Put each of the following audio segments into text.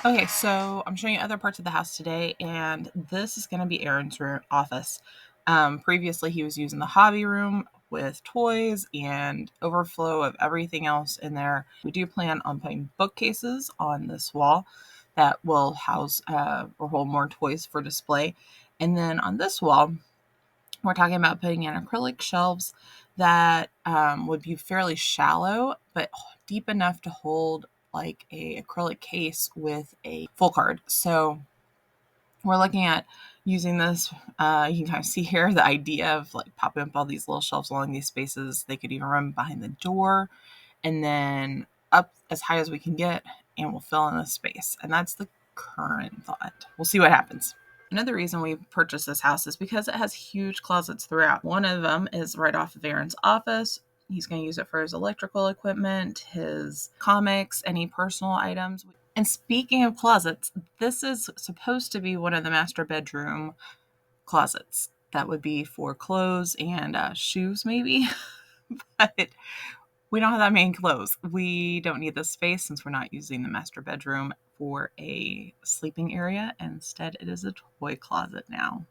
Okay, so I'm showing you other parts of the house today, and this is going to be Aaron's office. Previously, he was using the hobby room with toys and overflow of everything else in there. We do plan on putting bookcases on this wall that will house or hold more toys for display. And then on this wall, we're talking about putting in acrylic shelves that would be fairly shallow, but deep enough to hold like a acrylic case with a full card. So we're looking at using this. You can kind of see here the idea of like popping up all these little shelves along these spaces. They could even run behind the door and then up as high as we can get, and we'll fill in the space. And that's the current thought. We'll see what happens. Another reason we purchased this house is because it has huge closets throughout. One of them is right off of Aaron's office. He's going to use it for his electrical equipment, his comics, any personal items. And speaking of closets, this is supposed to be one of the master bedroom closets. That would be for clothes and shoes, maybe. But we don't have that many clothes. We don't need this space since we're not using the master bedroom for a sleeping area. Instead, it is a toy closet now.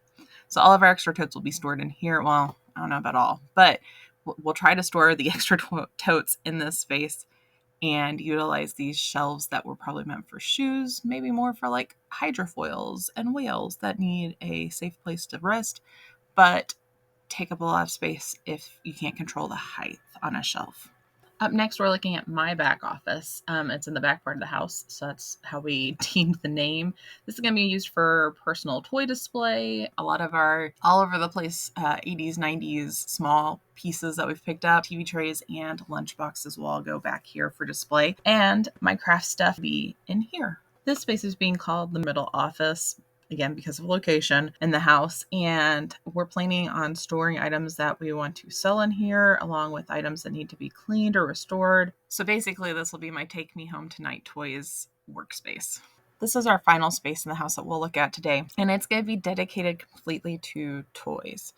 So all of our extra totes will be stored in here. Well, I don't know about all, but we'll try to store the extra totes in this space and utilize these shelves that were probably meant for shoes, maybe more for like hydrofoils and whales that need a safe place to rest, but take up a lot of space if you can't control the height on a shelf. Up next, we're looking at my back office. It's in the back part of the house, so that's how we deemed the name. This is going to be used for personal toy display. A lot of our all over the place 80s, 90s small pieces that we've picked up, TV trays and lunch boxes will all go back here for display. And my craft stuff will be in here. This space is being called the middle office, again because of location in the house, and we're planning on storing items that we want to sell in here along with items that need to be cleaned or restored. So basically this will be my take me home tonight toys workspace. This is our final space in the house that we'll look at today, and it's going to be dedicated completely to toys.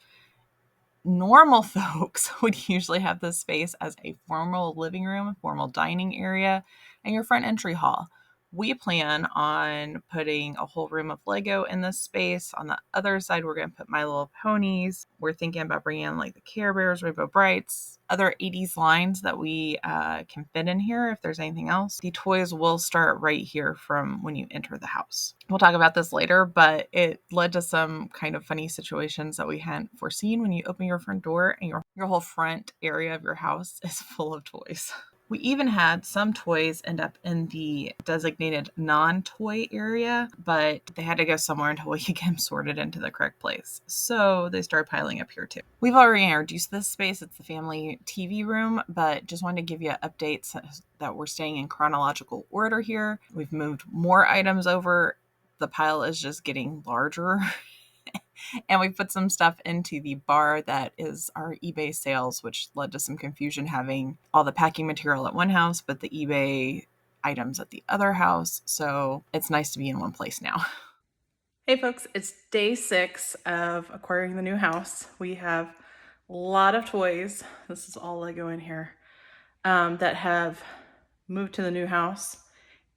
Normal folks would usually have this space as a formal living room, formal dining area, and your front entry hall. We plan on putting a whole room of Lego in this space. On the other side, we're going to put My Little Ponies. We're thinking about bringing in like the Care Bears, Rainbow Brights, other 80s lines that we can fit in here if there's anything else. The toys will start right here from when you enter the house. We'll talk about this later, but it led to some kind of funny situations that we hadn't foreseen when you open your front door and your whole front area of your house is full of toys. We even had some toys end up in the designated non-toy area, but they had to go somewhere until we could get them sorted into the correct place. So they started piling up here too. We've already introduced this space. It's the family TV room, but just wanted to give you updates that we're staying in chronological order here. We've moved more items over. The pile is just getting larger. And we put some stuff into the bar that is our eBay sales, which led to some confusion having all the packing material at one house, but the eBay items at the other house. So it's nice to be in one place now. Hey folks, it's day 6 of acquiring the new house. We have a lot of toys. This is all Lego in here that have moved to the new house.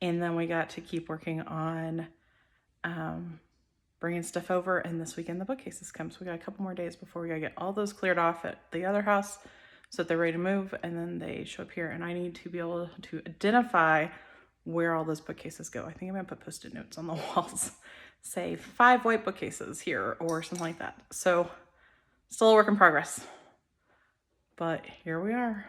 And then we got to keep working on bringing stuff over, and this weekend the bookcases come, so we got a couple more days before we gotta get all those cleared off at the other house so that they're ready to move, and then they show up here, and I need to be able to identify where all those bookcases go. I think I'm gonna put post-it notes on the walls, say 5 white bookcases here or something like that. So still a work in progress, but here we are.